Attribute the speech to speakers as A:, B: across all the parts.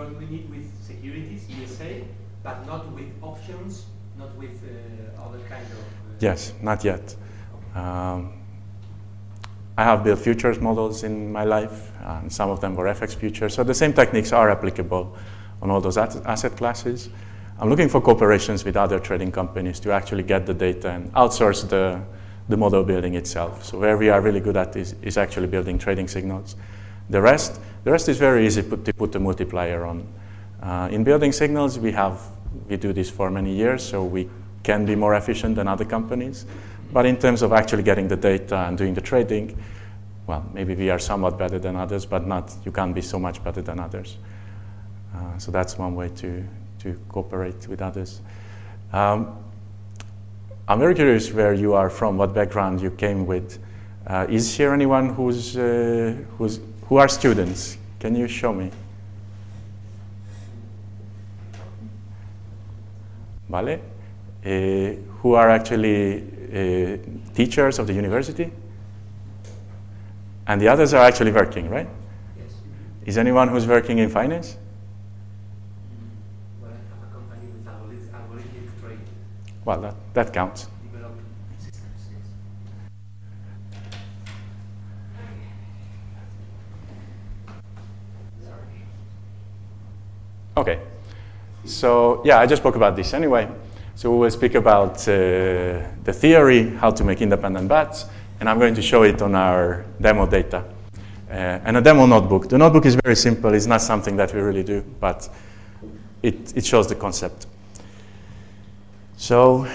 A: only with securities, ESA, but not with options, not with other kind of...
B: Yes, not yet. I have built futures models in my life, and some of them were FX futures. So the same techniques are applicable on all those asset classes. I'm looking for cooperations with other trading companies to actually get the data and outsource the model building itself. So where we are really good at is actually building trading signals. The rest is very easy to put a multiplier on. In building signals, we do this for many years, so we can be more efficient than other companies. But in terms of actually getting the data and doing the trading, well, maybe we are somewhat better than others, but you can't be so much better than others. So that's one way to cooperate with others. I'm very curious where you are from, what background you came with. Is here anyone who are students? Can you show me? Vale. Who are actually teachers of the university? And the others are actually working, right?
A: Yes.
B: Is anyone who's working in finance?
A: Well, I have a company with algorithmic trading.
B: Well, that counts.
A: Developing systems, yes. Sorry.
B: Okay. So, yeah, I just spoke about this anyway. So we will speak about the theory, how to make independent bets, and I'm going to show it on our demo data. And a demo notebook. The notebook is very simple. It's not something that we really do, but it shows the concept. So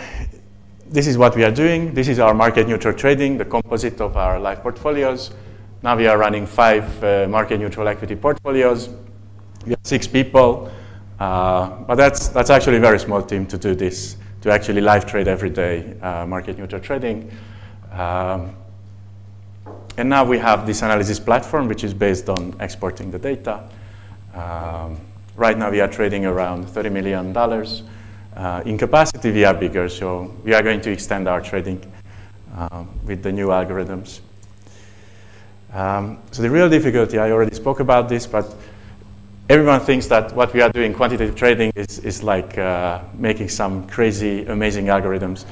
B: this is what we are doing. This is our market neutral trading, the composite of our live portfolios. Now we are running 5 market neutral equity portfolios. We have 6 people. But that's actually a very small team to do this, to actually live trade every day, market neutral trading. And now we have this analysis platform, which is based on exporting the data. Right now we are trading around $30 million. In capacity, we are bigger, so we are going to extend our trading with the new algorithms. So the real difficulty, I already spoke about this, but everyone thinks that what we are doing, quantitative trading, is like making some crazy, amazing algorithms.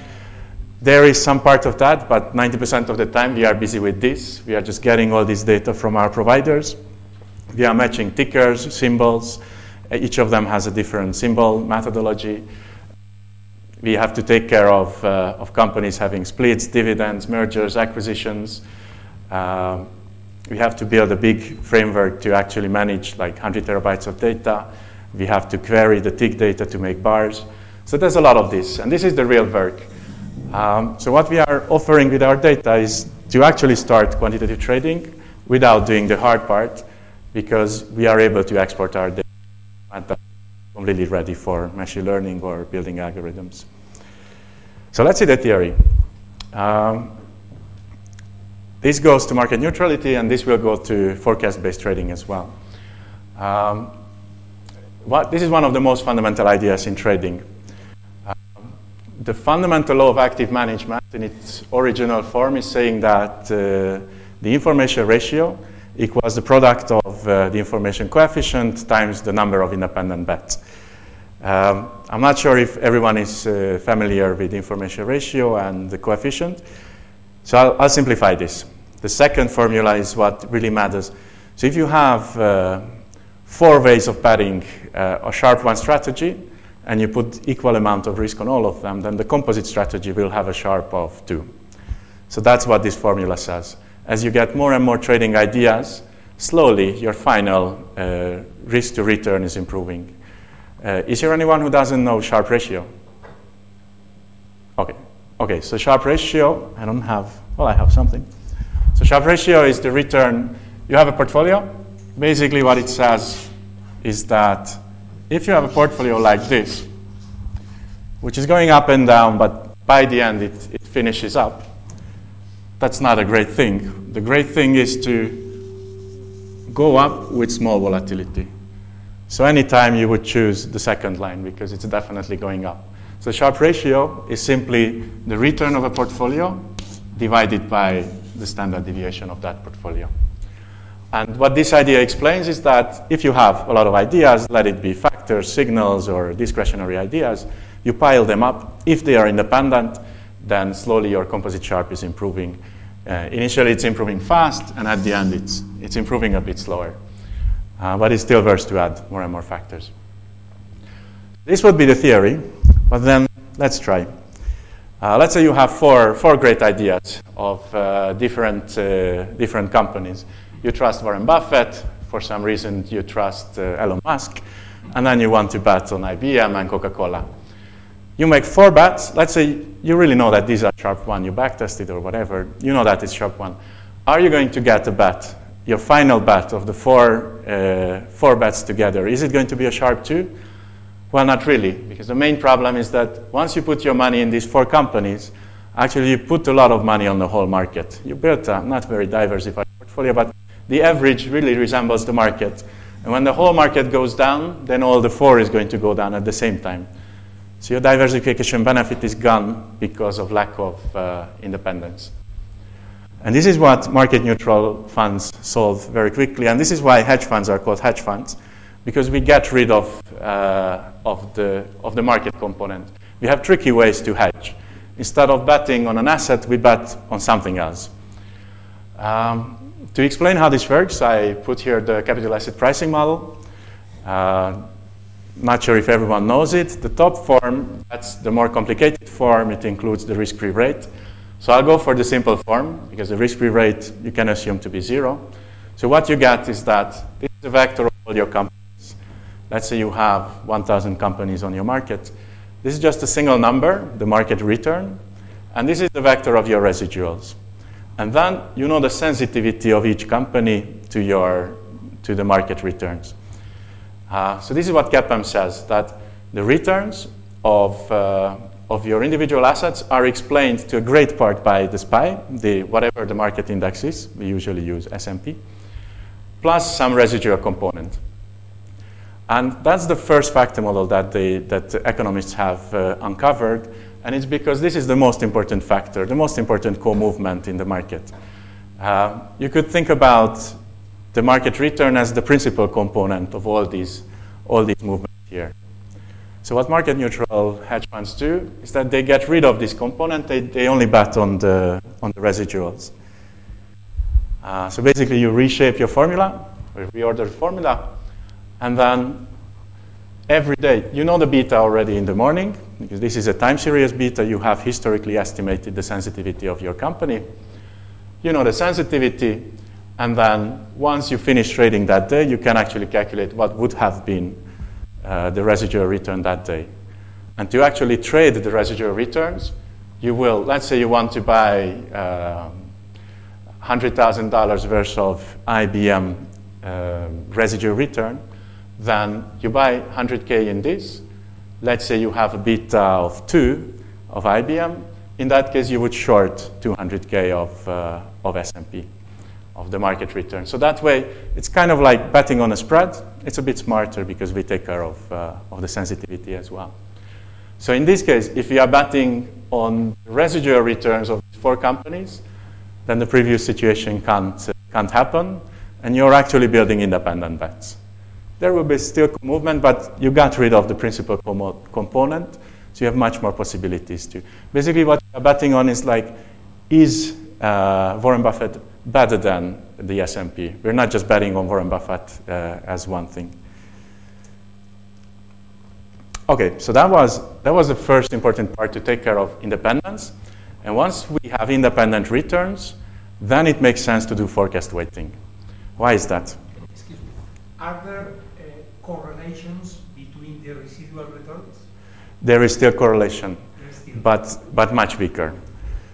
B: There is some part of that, but 90% of the time we are busy with this. We are just getting all this data from our providers. We are matching tickers, symbols. Each of them has a different symbol methodology. We have to take care of companies having splits, dividends, mergers, acquisitions. We have to build a big framework to actually manage like 100 terabytes of data. We have to query the tick data to make bars. So there's a lot of this, and this is the real work. So what we are offering with our data is to actually start quantitative trading without doing the hard part, because we are able to export our data and that's completely ready for machine learning or building algorithms. So let's see the theory. This goes to market neutrality, and this will go to forecast-based trading as well. This is one of the most fundamental ideas in trading. The fundamental law of active management in its original form is saying that the information ratio equals the product of the information coefficient times the number of independent bets. I'm not sure if everyone is familiar with the information ratio and the coefficient, so I'll simplify this. The second formula is what really matters. So if you have 4 ways of betting a sharp one strategy, and you put equal amount of risk on all of them, then the composite strategy will have a Sharpe of 2. So that's what this formula says. As you get more and more trading ideas, slowly your final risk to return is improving. Is there anyone who doesn't know Sharpe ratio? Okay, so Sharpe ratio, I have something. So Sharpe ratio is the return. You have a portfolio. Basically what it says is that if you have a portfolio like this, which is going up and down, but by the end it finishes up, that's not a great thing. The great thing is to go up with small volatility. So anytime you would choose the second line because it's definitely going up. So Sharpe ratio is simply the return of a portfolio divided by the standard deviation of that portfolio. And what this idea explains is that if you have a lot of ideas, let it be factors, signals, or discretionary ideas, you pile them up. If they are independent, then slowly your composite Sharpe is improving. Initially, it's improving fast, and at the end, it's improving a bit slower. But it's still worth to add more and more factors. This would be the theory, but then let's try. Let's say you have four great ideas of different companies. You trust Warren Buffett. For some reason, you trust Elon Musk. And then you want to bet on IBM and Coca-Cola. You make 4 bets. Let's say you really know that these are sharp 1. You backtested or whatever. You know that it's sharp 1. Are you going to get a bet, your final bet of the four bets together? Is it going to be a sharp 2? Well, not really, because the main problem is that once you put your money in these 4 companies, actually you put a lot of money on the whole market. You built a not very diversified portfolio, but the average really resembles the market. And when the whole market goes down, then all the 4 is going to go down at the same time. So your diversification benefit is gone because of lack of independence. And this is what market neutral funds solve very quickly. And this is why hedge funds are called hedge funds, because we get rid of the market component. We have tricky ways to hedge. Instead of betting on an asset, we bet on something else. To explain how this works, I put here the capital asset pricing model. Not sure if everyone knows it. The top form, that's the more complicated form. It includes the risk-free rate. So I'll go for the simple form, because the risk-free rate you can assume to be 0. So what you get is that this is a vector of all your companies. Let's say you have 1,000 companies on your market. This is just a single number, the market return. And this is the vector of your residuals. And then you know the sensitivity of each company to the market returns. So this is what CAPM says, that the returns of your individual assets are explained to a great part by the SPY, whatever the market index is. We usually use S&P, plus some residual component. And that's the first factor model that the economists have uncovered. And it's because this is the most important factor, the most important co-movement in the market. You could think about the market return as the principal component of all these movements here. So what market neutral hedge funds do is that they get rid of this component. They only bet on the residuals. So basically, you reshape your formula, or reorder the formula, and then every day, you know the beta already in the morning, because this is a time series beta. You have historically estimated the sensitivity of your company. You know the sensitivity, and then once you finish trading that day, you can actually calculate what would have been the residual return that day. And to actually trade the residual returns, you will, let's say you want to buy $100,000 worth of IBM residual return, then you buy 100K in this. Let's say you have a beta of 2 of IBM. In that case, you would short 200K of S&P, of the market return. So that way, it's kind of like betting on a spread. It's a bit smarter because we take care of the sensitivity as well. So in this case, if you are betting on residual returns of 4 companies, then the previous situation can't happen, and you're actually building independent bets. There will be still movement, but you got rid of the principal component, so you have much more possibilities to. Basically, what you're betting on is like, is Warren Buffett better than the S&P? We're not just betting on Warren Buffett as one thing. Okay, so that was the first important part, to take care of independence. And once we have independent returns, then it makes sense to do forecast weighting. Why is that?
A: Excuse me. Are there correlations between the residual returns?
B: There is still correlation, but much weaker.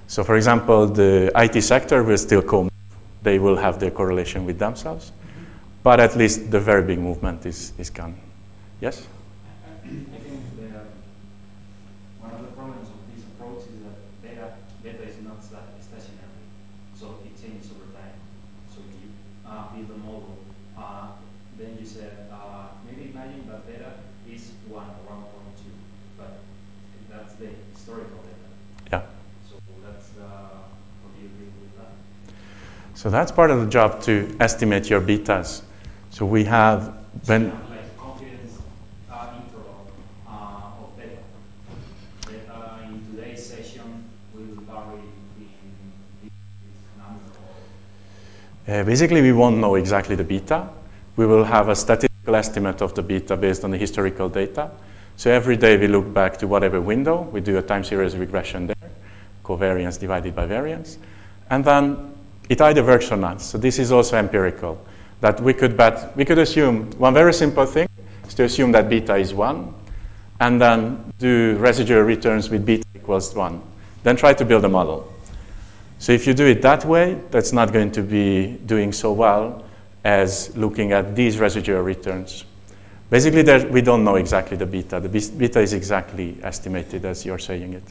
B: So for example, the IT sector will still come. They will have their correlation with themselves. But at least the very big movement is gone. Yes?
C: I think one of the problems of this approach is that beta is not stationary. So it changes over time. So when you build a model, then you said, maybe imagine that beta is 1 or 1.2. But that's the historical data.
B: Yeah.
C: So that's what do you agree with that?
B: So that's part of the job, to estimate your betas. So we have
C: like confidence interval of data. That in today's session will vary between this number.
B: Basically, we won't know exactly the beta. We will have a statistical estimate of the beta based on the historical data. So every day we look back to whatever window, we do a time series regression there, covariance divided by variance, and then it either works or not. So this is also empirical. That we could assume one very simple thing is to assume that beta is 1, and then do residual returns with beta equals 1. Then try to build a model. So if you do it that way, that's not going to be doing so well as looking at these residual returns. Basically, we don't know exactly the beta. The beta is exactly estimated as you're saying it.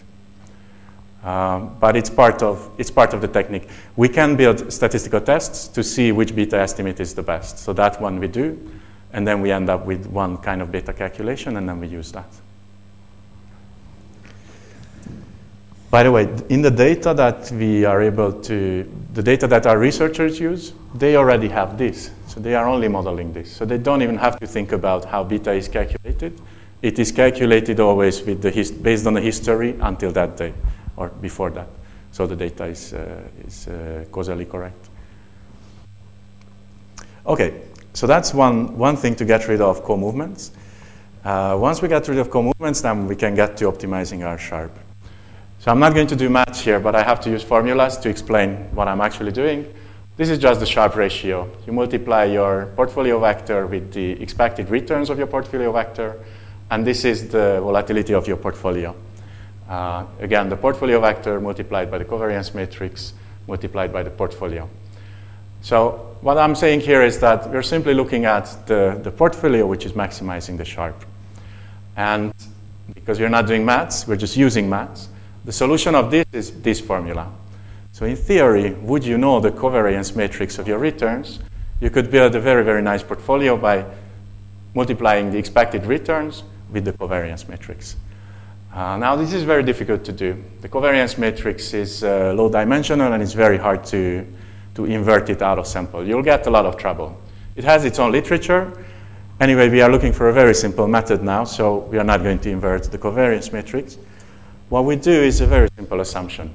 B: But it's part of the technique. We can build statistical tests to see which beta estimate is the best. So that one we do, and then we end up with one kind of beta calculation, and then we use that. By the way, in the data that we are the data that our researchers use, they already have this. So they are only modeling this. So they don't even have to think about how beta is calculated. It is calculated always with based on the history until that day, or before that. So the data is causally correct. Okay, so that's one thing to get rid of co-movements. Once we get rid of co-movements, then we can get to optimizing our Sharpe. So I'm not going to do maths here, but I have to use formulas to explain what I'm actually doing. This is just the Sharpe ratio. You multiply your portfolio vector with the expected returns of your portfolio vector, and this is the volatility of your portfolio. Again, the portfolio vector multiplied by the covariance matrix multiplied by the portfolio. So what I'm saying here is that we're simply looking at the portfolio which is maximizing the Sharpe. And because we're not doing maths, we're just using maths, the solution of this is this formula. So in theory, would you know the covariance matrix of your returns, you could build a very, very nice portfolio by multiplying the expected returns with the covariance matrix. Now, this is very difficult to do. The covariance matrix is low dimensional, and it's very hard to invert it out of sample. You'll get a lot of trouble. It has its own literature. Anyway, we are looking for a very simple method now, so we are not going to invert the covariance matrix. What we do is a very simple assumption.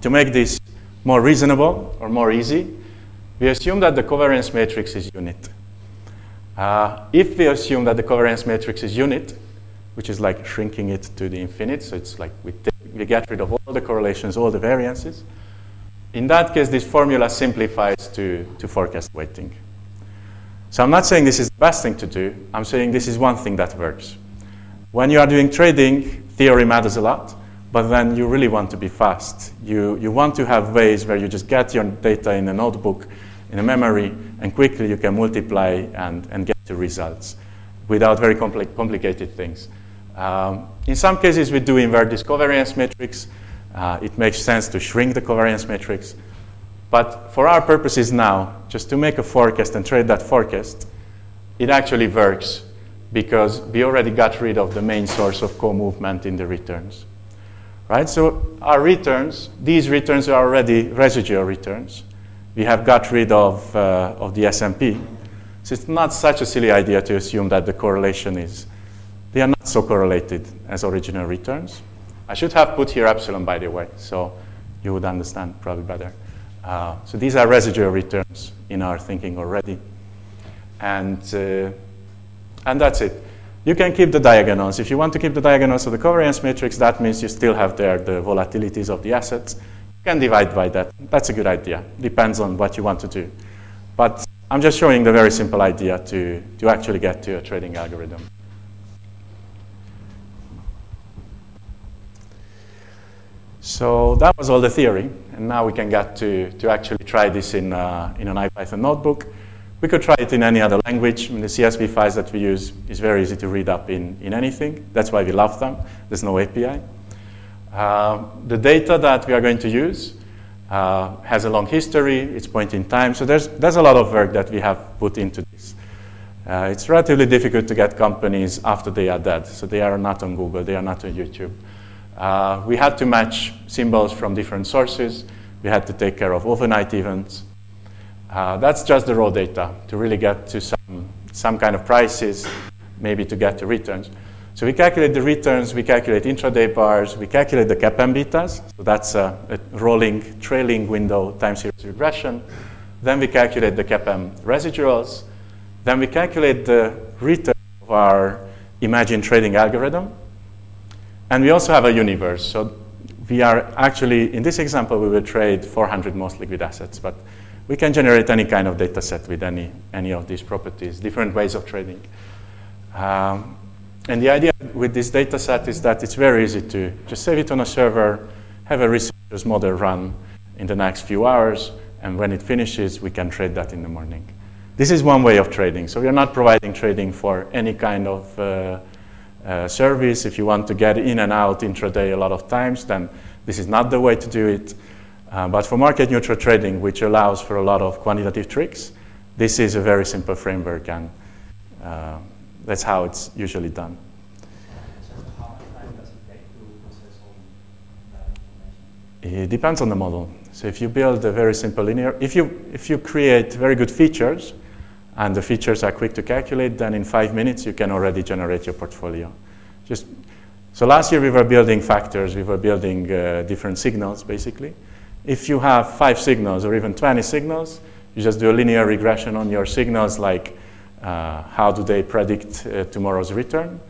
B: To make this more reasonable or more easy, we assume that the covariance matrix is unit. If we assume that the covariance matrix is unit, which is like shrinking it to the infinite, so it's like we get rid of all the correlations, all the variances, in that case, this formula simplifies to forecast weighting. So I'm not saying this is the best thing to do. I'm saying this is one thing that works. When you are doing trading, theory matters a lot, but then you really want to be fast. You want to have ways where you just get your data in a notebook, in a memory, and quickly you can multiply and get to results without very complicated things. In some cases, we do invert this covariance matrix. It makes sense to shrink the covariance matrix. But for our purposes now, just to make a forecast and trade that forecast, it actually works because we already got rid of the main source of co-movement in the returns. Right? So our returns, these returns are already residual returns. We have got rid of the S&P. So it's not such a silly idea to assume that the correlation is, they are not so correlated as original returns. I should have put here epsilon, by the way, so you would understand probably better. So these are residual returns in our thinking already. And that's it. You can keep the diagonals. If you want to keep the diagonals of the covariance matrix, that means you still have there the volatilities of the assets. You can divide by that. That's a good idea. Depends on what you want to do. But I'm just showing the very simple idea to actually get to a trading algorithm. So that was all the theory. And now we can get to actually try this in an IPython notebook. We could try it in any other language. I mean, the CSV files that we use is very easy to read up in anything. That's why we love them. There's no API. The data that we are going to use has a long history. It's point in time. So there's a lot of work that we have put into this. It's relatively difficult to get companies after they are dead. So they are not on Google. They are not on YouTube. We had to match symbols from different sources. We had to take care of overnight events. That's just the raw data to really get to some kind of prices, maybe to get the returns. So we calculate the returns, we calculate intraday bars, we calculate the CAPM betas. So that's a rolling trailing window time series regression. Then we calculate the CAPM residuals. Then we calculate the return of our imagined trading algorithm. And we also have a universe. So we are actually, in this example, we will trade 400 most liquid assets. But we can generate any kind of data set with any of these properties, different ways of trading. And the idea with this data set is that it's very easy to just save it on a server, have a researcher's model run in the next few hours, and when it finishes, we can trade that in the morning. This is one way of trading. So we are not providing trading for any kind of service. If you want to get in and out intraday a lot of times, then this is not the way to do it. But for market neutral trading, which allows for a lot of quantitative tricks, this is a very simple framework, and that's how it's usually done.
C: So how much time does it take to process all that information?
B: It depends on the model. So if you build a very simple linear, if you create very good features, and the features are quick to calculate, then in 5 minutes you can already generate your portfolio. So last year we were building factors, we were building different signals basically. If you have 5 signals or even 20 signals, you just do a linear regression on your signals, like how do they predict tomorrow's return.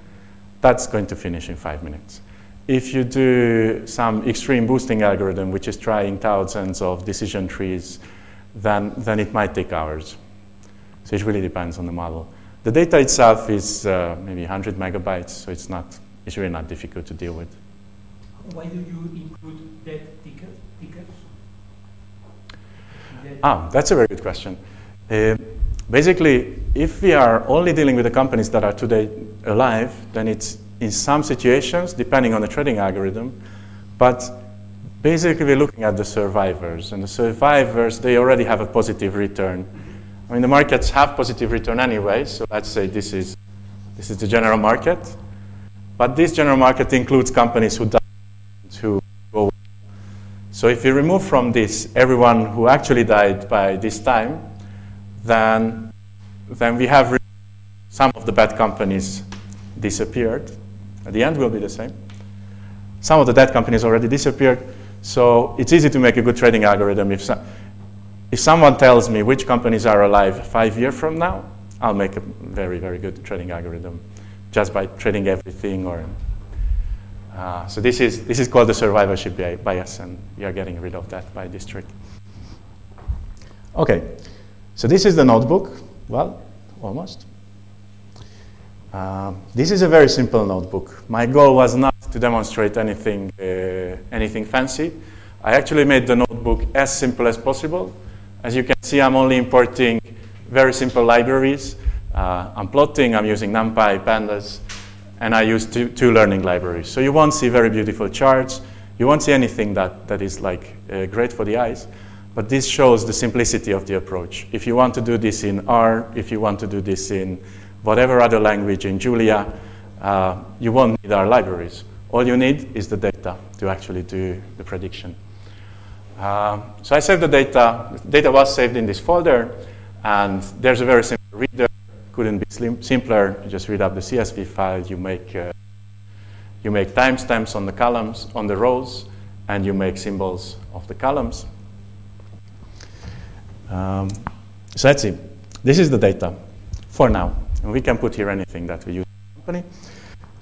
B: That's going to finish in 5 minutes. If you do some extreme boosting algorithm, which is trying thousands of decision trees, then it might take hours. So it really depends on the model. The data itself is maybe 100 megabytes, so it's really not difficult to deal with.
A: Why do you include dead tickets?
B: That's a very good question. Basically, if we are only dealing with the companies that are today alive, then it's in some situations, depending on the trading algorithm, but basically we're looking at the survivors. And the survivors, they already have a positive return. I mean, the markets have positive return anyway, so let's say this is the general market. But this general market includes companies who go well. So if you remove from this everyone who actually died by this time, then we have some of the bad companies disappeared. At the end will be the same. Some of the dead companies already disappeared, so it's easy to make a good trading algorithm. If someone tells me which companies are alive 5 years from now, I'll make a very, very good trading algorithm just by trading everything. So this is called the survivorship bias, and we are getting rid of that by this trick. Okay, so this is the notebook. Well, almost. This is a very simple notebook. My goal was not to demonstrate anything fancy. I actually made the notebook as simple as possible. As you can see, I'm only importing very simple libraries. I'm plotting, I'm using NumPy, Pandas, and I use two learning libraries. So you won't see very beautiful charts. You won't see anything that is like great for the eyes. But this shows the simplicity of the approach. If you want to do this in R, if you want to do this in whatever other language, in Julia, you won't need our libraries. All you need is the data to actually do the prediction. So I saved the data. The data was saved in this folder, and there's a very simple reader. Couldn't be simpler. You just read up the CSV file. You make timestamps on the columns, on the rows, and you make symbols of the columns. So let's see. This is the data for now. And we can put here anything that we use in the company.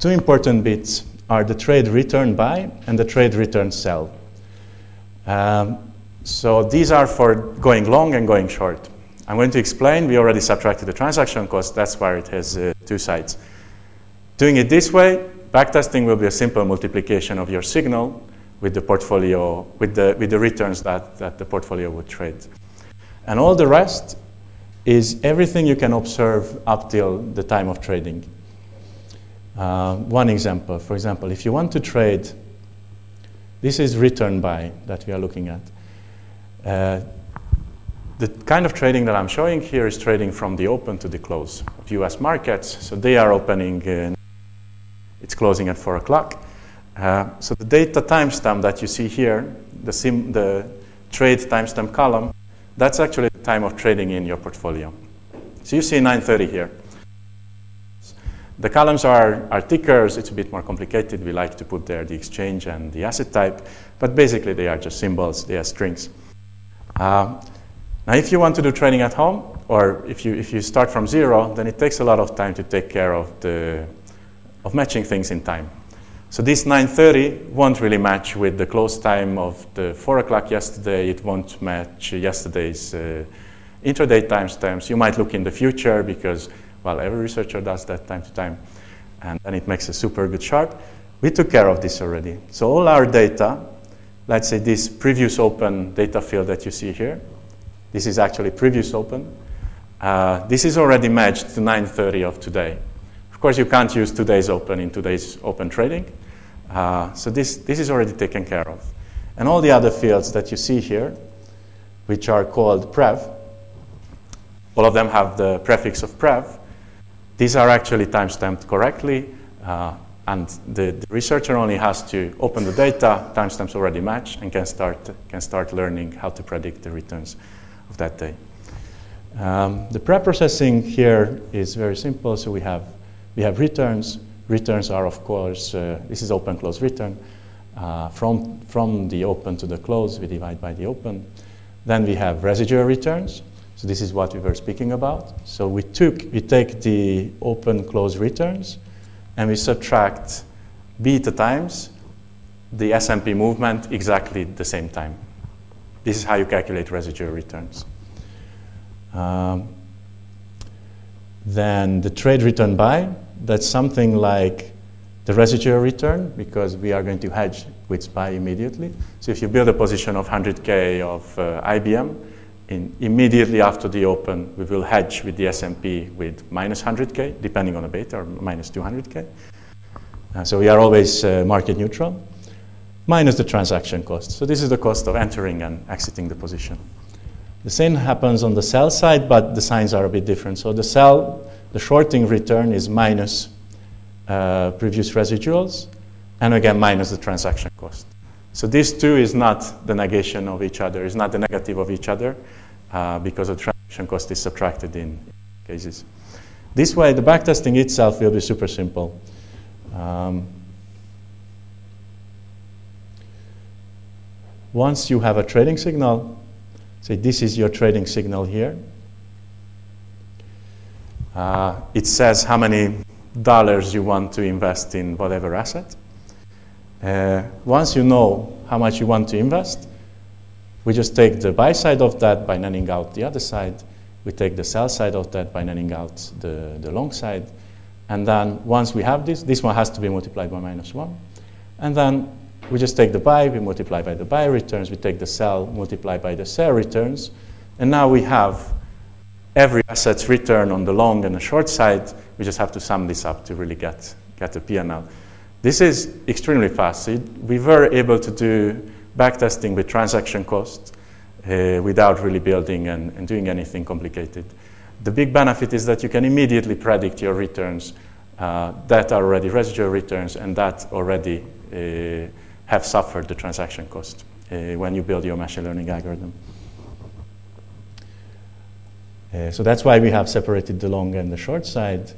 B: Two important bits are the trade return buy and the trade return sell. So these are for going long and going short. I'm going to explain. We already subtracted the transaction cost. That's why it has 2 sides. Doing it this way, backtesting will be a simple multiplication of your signal with the portfolio, with the returns that the portfolio would trade. And all the rest is everything you can observe up till the time of trading. One example, for example, if you want to trade, this is return buy that we are looking at. The kind of trading that I'm showing here is trading from the open to the close of US markets. So they are opening, it's closing at 4 o'clock. So the data timestamp that you see here, the trade timestamp column, That's actually the time of trading in your portfolio. So you see 9:30 here. The columns are tickers. It's a bit more complicated. We like to put there the exchange and the asset type, but basically they are just symbols. They are strings. Now, if you want to do trading at home, or if you start from zero, then it takes a lot of time to take care of matching things in time. So this 9:30 won't really match with the close time of the 4 o'clock yesterday. It won't match yesterday's intraday timestamps. You might look in the future because, well, every researcher does that time to time, and then it makes a super good chart. We took care of this already. So all our data, let's say this previous open data field that you see here, this is actually previous open. This is already matched to 9:30 of today. Of course, you can't use today's open in today's open trading. So this is already taken care of. And all the other fields that you see here, which are called prev, all of them have the prefix of prev. These are actually timestamped correctly, and the researcher only has to open the data, timestamps already match, and can start learning how to predict the returns of that day. The pre-processing here is very simple. So we have returns. Returns are, of course, this is open close return. From the open to the close, we divide by the open. Then we have residual returns. So this is what we were speaking about. So we take the open close returns and we subtract beta times the S&P movement exactly the same time. This is how you calculate residual returns. Then the trade return buy, that's something like the residual return because we are going to hedge with buy immediately. So if you build a position of 100K of IBM, immediately after the open, we will hedge with the S&P with minus 100K, depending on the beta, or minus 200K. So we are always market neutral, minus the transaction cost. So this is the cost of entering and exiting the position. The same happens on the sell side, but the signs are a bit different. So the shorting return is minus previous residuals, and again, minus the transaction cost. So these two is not the negation of each other, is not the negative of each other, because the transaction cost is subtracted in cases. This way, the backtesting itself will be super simple. Once you have a trading signal, say this is your trading signal here. It says how many dollars you want to invest in whatever asset. Once you know how much you want to invest, we just take the buy side of that by netting out the other side. We take the sell side of that by netting out the long side. And then once we have this one has to be multiplied by -1. And then we just take the buy, we multiply by the buy returns, we take the sell, multiply by the sell returns. And now we have every asset's return on the long and the short side. We just have to sum this up to really get a P&L. This is extremely fast. So we were able to do backtesting with transaction cost without really building and doing anything complicated. The big benefit is that you can immediately predict your returns that are already residual returns and that already have suffered the transaction cost when you build your machine learning algorithm. So that's why we have separated the long and the short side.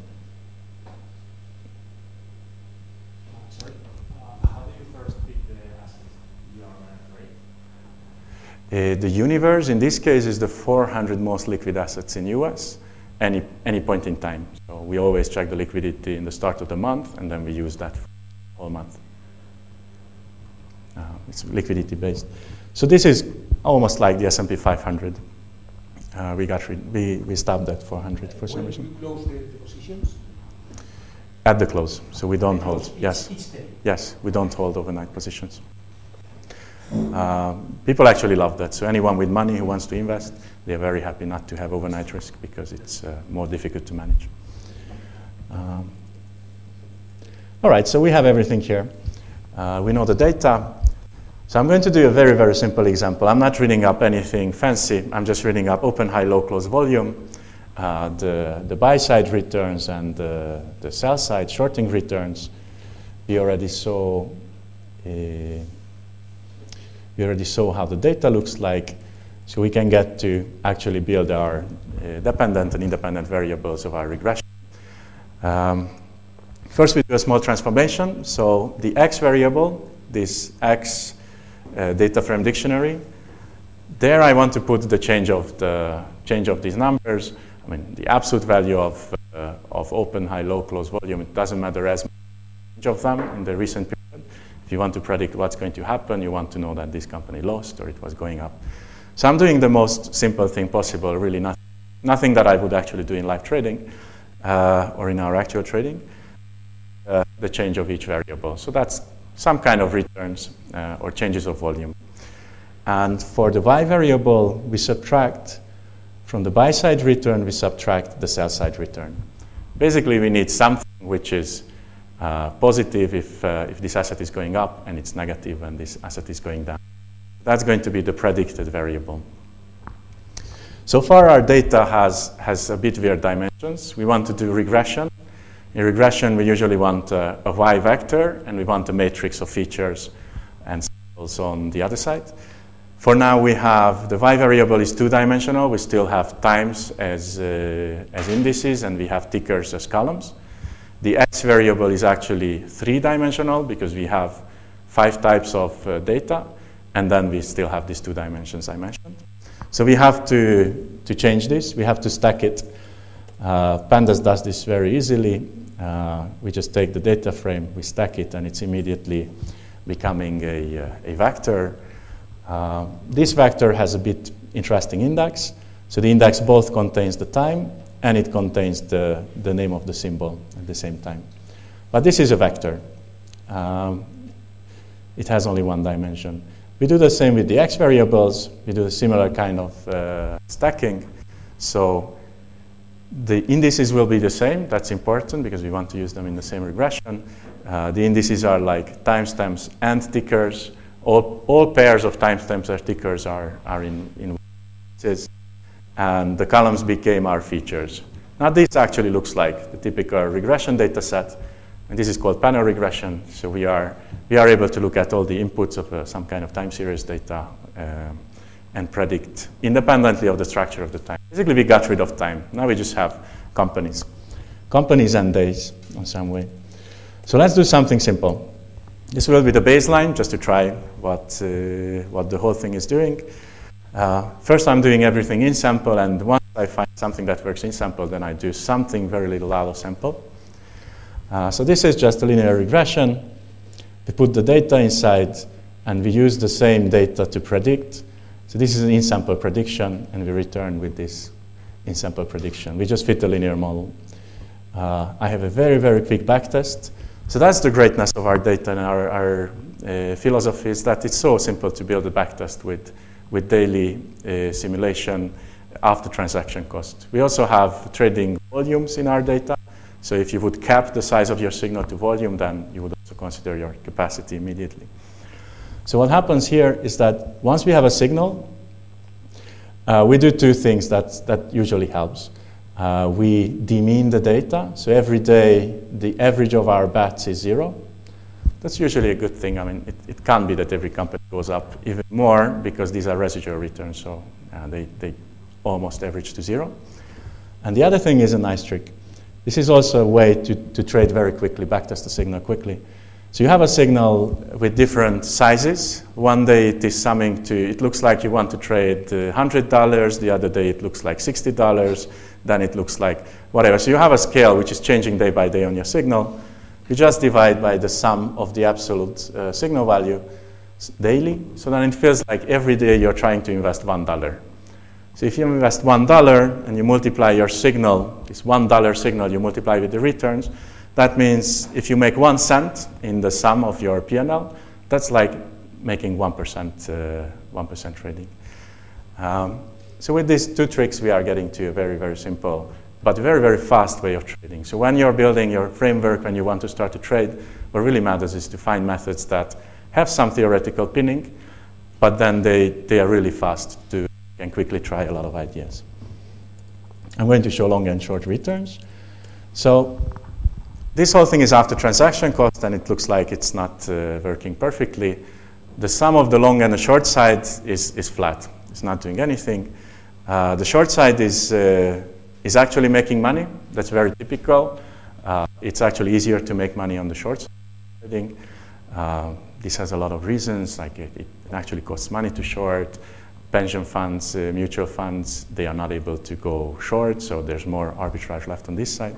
B: The universe, in this case, is the 400 most liquid assets in US, any point in time. So we always check the liquidity in the start of the month, and then we use that for the whole month. It's liquidity based. So this is almost like the S&P 500. We stopped at 400 for some reason.
A: When you close the positions?
B: At the close, so we don't hold. Yes,
A: each day.
B: Yes, we don't hold overnight positions. People actually love that. So anyone with money who wants to invest, they're very happy not to have overnight risk because it's more difficult to manage. All right, so we have everything here. We know the data. So I'm going to do a very, very simple example. I'm not reading up anything fancy. I'm just reading up open, high, low, close volume, the buy side returns and the sell side shorting returns. We already saw how the data looks like. So we can get to actually build our dependent and independent variables of our regression. First, we do a small transformation. So the x variable, this x data frame dictionary, there I want to put the change of these numbers. I mean, the absolute value of open, high, low, close volume. It doesn't matter as much of them in the recent period. If you want to predict what's going to happen, you want to know that this company lost or it was going up. So I'm doing the most simple thing possible, really nothing that I would actually do in live trading or in our actual trading, the change of each variable. So that's some kind of returns or changes of volume. And for the y variable, we subtract from the buy side return, we subtract the sell side return. Basically, we need something which is positive if this asset is going up, and it's negative when this asset is going down. That's going to be the predicted variable. So far, our data has a bit weird dimensions. We want to do regression. In regression, we usually want a y vector, and we want a matrix of features and symbols on the other side. For now, we have the y variable is two-dimensional. We still have times as indices, and we have tickers as columns. The x variable is actually three-dimensional because we have 5 types of data, and then we still have these 2 dimensions I mentioned. So we have to change this. We have to stack it. Pandas does this very easily. We just take the data frame, we stack it, and it's immediately becoming a vector. This vector has a bit interesting index. So the index both contains the time and it contains the name of the symbol at the same time. But this is a vector. It has only 1 dimension. We do the same with the x variables. We do a similar kind of stacking. So the indices will be the same. That's important because we want to use them in the same regression. The indices are like timestamps and tickers. All pairs of timestamps or tickers are in indices. And the columns became our features. Now this actually looks like the typical regression data set. And this is called panel regression. So we are able to look at all the inputs of some kind of time series data and predict independently of the structure of the time. Basically, we got rid of time. Now we just have companies and days in some way. So let's do something simple. This will be the baseline, just to try what the whole thing is doing. First, I'm doing everything in sample, and once I find something that works in sample, then I do something very little out of sample. So this is just a linear regression. We put the data inside, and we use the same data to predict. So this is an in-sample prediction, and we return with this in-sample prediction. We just fit the linear model. I have a very, very quick backtest. So that's the greatness of our data and our philosophy is that it's so simple to build a backtest with daily simulation after transaction cost. We also have trading volumes in our data. So if you would cap the size of your signal to volume, then you would also consider your capacity immediately. So what happens here is that once we have a signal, we do 2 things that usually helps. We demean the data. So every day, the average of our bets is 0. That's usually a good thing. I mean, it can be that every company goes up even more because these are residual returns. So they almost average to 0. And the other thing is a nice trick. This is also a way to trade very quickly, backtest the signal quickly. So you have a signal with different sizes. One day it is summing to, it looks like you want to trade $100. The other day it looks like $60. Then it looks like whatever. So you have a scale which is changing day by day on your signal. You just divide by the sum of the absolute signal value daily. So then it feels like every day you're trying to invest $1. So if you invest $1 and you multiply your signal, this $1 signal you multiply with the returns, that means if you make 1 cent in the sum of your P&L, that's like making 1% trading. So with these 2 tricks, we are getting to a very, very simple, but very, very fast way of trading. So when you're building your framework, when you want to start to trade, what really matters is to find methods that have some theoretical pinning, but then they are really fast to can quickly try a lot of ideas. I'm going to show long and short returns. So this whole thing is after transaction cost, and it looks like it's not working perfectly. The sum of the long and the short side is flat. It's not doing anything. The short side is actually making money. That's very typical. It's actually easier to make money on the short side trading. This has a lot of reasons, like it actually costs money to short. Pension funds, mutual funds, they are not able to go short, so there's more arbitrage left on this side.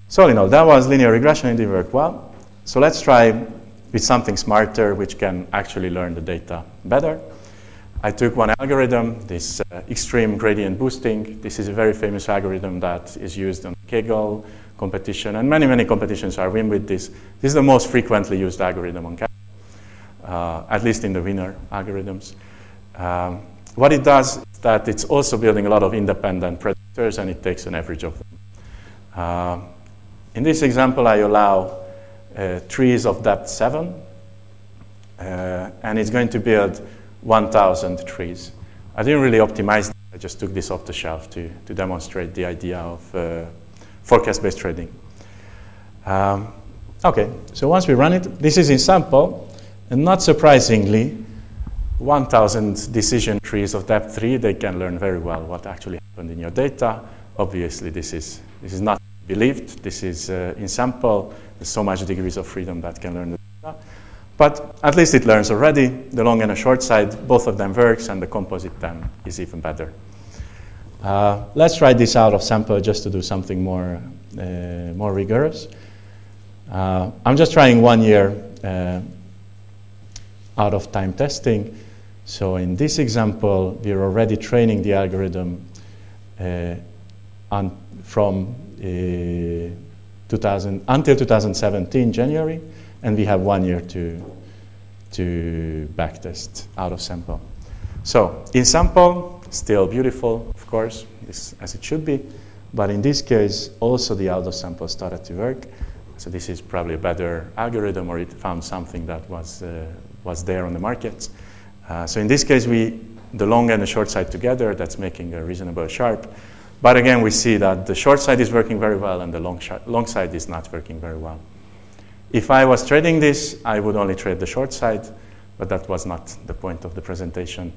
B: So all in all, that was linear regression. It didn't work well. So let's try with something smarter, which can actually learn the data better. I took one algorithm, this extreme gradient boosting. This is a very famous algorithm that is used on Kaggle competition, and many, many competitions are win with this. This is the most frequently used algorithm on Kaggle, at least in the winner algorithms. What it does is that it's also building a lot of independent predictors, and it takes an average of them. In this example, I allow trees of depth 7, and it's going to build 1,000 trees. I didn't really optimize it. I just took this off the shelf to demonstrate the idea of forecast-based trading. Okay, so once we run it, this is in sample, and not surprisingly, 1,000 decision trees of depth 3, they can learn very well what actually happened in your data. Obviously, this is not believed. This is in sample. There's so much degrees of freedom that can learn the data. But at least it learns already. The long and the short side, both of them works, and the composite then is even better. Let's try this out of sample just to do something more rigorous. I'm just trying 1 year out of time testing. So in this example, we're already training the algorithm from until 2017 January, and we have 1 year to backtest out of sample. So in sample, still beautiful, of course, as it should be, but in this case, also the out of sample started to work. So this is probably a better algorithm, or it found something that was there on the markets. So in this case, the long and the short side together, that's making a reasonable Sharpe. But again, we see that the short side is working very well, and the long side is not working very well. If I was trading this, I would only trade the short side, but that was not the point of the presentation.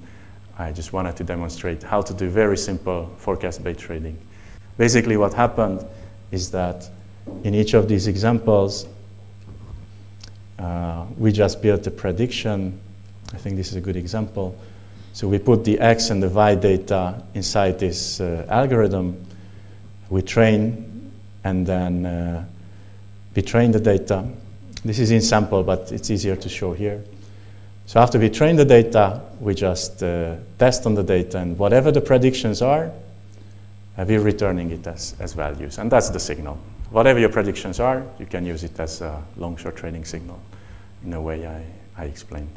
B: I just wanted to demonstrate how to do very simple forecast-based trading. Basically, what happened is that in each of these examples, we just built a prediction. I think this is a good example. So we put the X and the Y data inside this algorithm. We train, and then we train the data. This is in sample, but it's easier to show here. So after we train the data, we just test on the data, and whatever the predictions are, we're returning it as values. And that's the signal. Whatever your predictions are, you can use it as a long-short trading signal in a way I explained.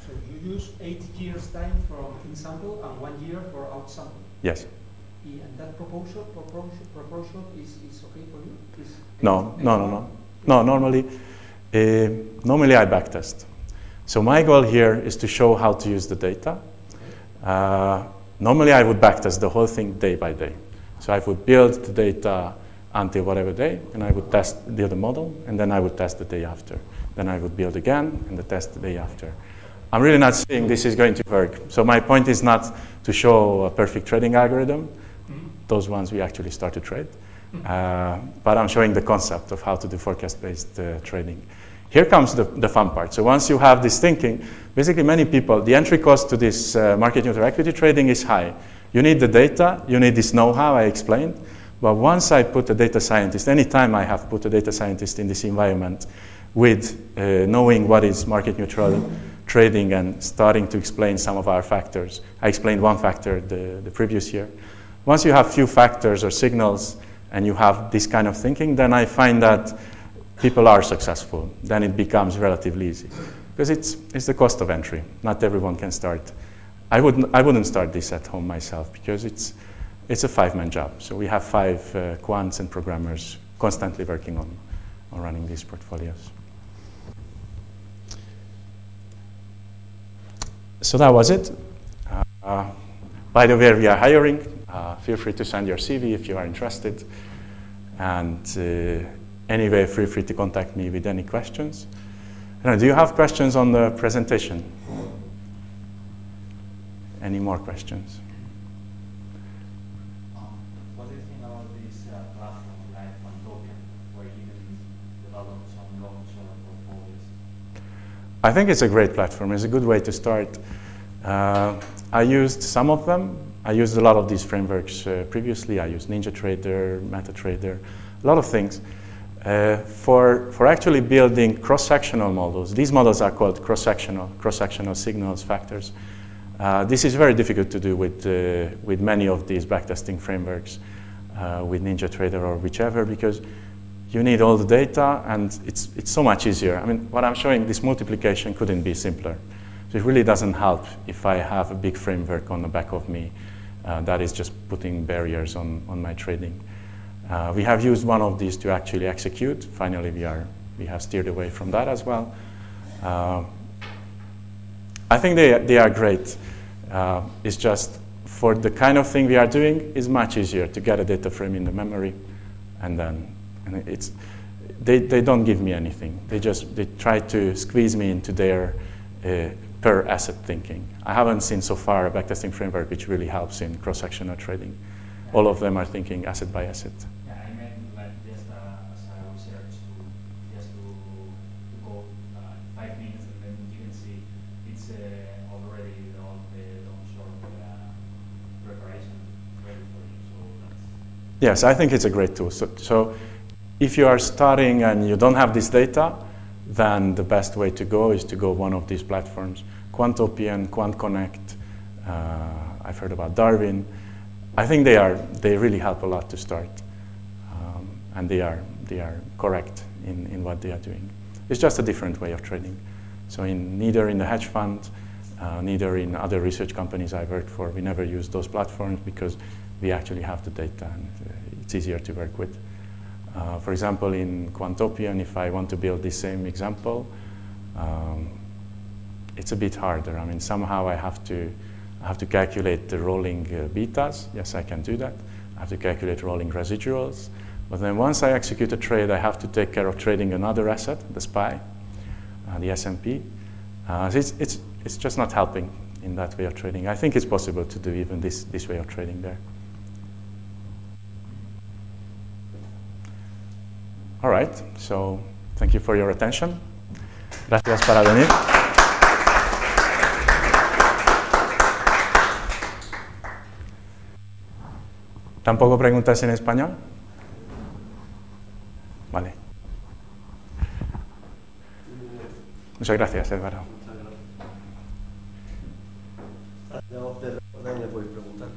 A: So you use 8 years time for in sample and 1 year for out sample?
B: Yes.
A: And that proportion is okay for you?
B: No. Normally I backtest. So my goal here is to show how to use the data. Normally I would backtest the whole thing day by day. So I would build the data until whatever day, and I would build a model, and then I would test the day after. Then I would build again, and test the day after. I'm really not saying this is going to work. So my point is not to show a perfect trading algorithm. Those ones we actually start to trade. But I'm showing the concept of how to do forecast-based trading. Here comes the fun part. So once you have this thinking, basically many people, the entry cost to this market neutral equity trading is high. You need the data, you need this know-how I explained. But once I put a data scientist, anytime I have put a data scientist in this environment with knowing what is market neutral trading and starting to explain some of our factors. I explained one factor the previous year. Once you have few factors or signals and you have this kind of thinking, then I find that people are successful. Then it becomes relatively easy. Because it's the cost of entry. Not everyone can start. I wouldn't start this at home myself because it's a 5-man job. So we have 5 quants and programmers constantly working on running these portfolios. So that was it. By the way, we are hiring. Feel free to send your CV if you are interested. And anyway, feel free to contact me with any questions. Do you have questions on the presentation? any more questions.
C: What do you think about this platform like Pantopia, where you can develop some long-term portfolios?
B: I think it's a great platform. It's a good way to start. I used some of them. I used a lot of these frameworks previously. I used NinjaTrader, MetaTrader, a lot of things. For actually building cross-sectional models, these models are called cross-sectional signals factors. This is very difficult to do with many of these backtesting frameworks, with NinjaTrader or whichever, because you need all the data, and it's so much easier. I mean, what I'm showing, this multiplication couldn't be simpler. So it really doesn't help if I have a big framework on the back of me that is just putting barriers on my trading. We have used one of these to actually execute. Finally, we have steered away from that as well. I think they are great. It's just for the kind of thing we are doing, it's much easier to get a data frame in the memory, and they don't give me anything. They try to squeeze me into their per asset thinking. I haven't seen so far a backtesting framework which really helps in cross-sectional trading.
C: Yeah.
B: All of them are thinking asset by asset.
C: Yeah, I meant like just as a research to go 5 minutes, and then you can see it's already all the long-short preparation ready for you. So that's.
B: Yes, I think it's a great tool. So if you are starting and you don't have this data, then the best way to go is to go one of these platforms. Quantopian, QuantConnect, I've heard about Darwin. I think they really help a lot to start, and they are correct in what they are doing. It's just a different way of trading. So neither in the hedge fund, neither in other research companies I worked for, we never use those platforms because we actually have the data and it's easier to work with. For example, in Quantopian, if I want to build the same example, it's a bit harder. I mean, somehow I have to calculate the rolling betas. Yes, I can do that. I have to calculate rolling residuals. But then once I execute a trade, I have to take care of trading another asset, the SPY, the S&P. So it's just not helping in that way of trading. I think it's possible to do even this way of trading there. All right, so thank you for your attention. Gracias para venir. ¿Tampoco preguntas en español? Vale. Muchas gracias, Eduardo.
D: Muchas gracias. Le puedes preguntar.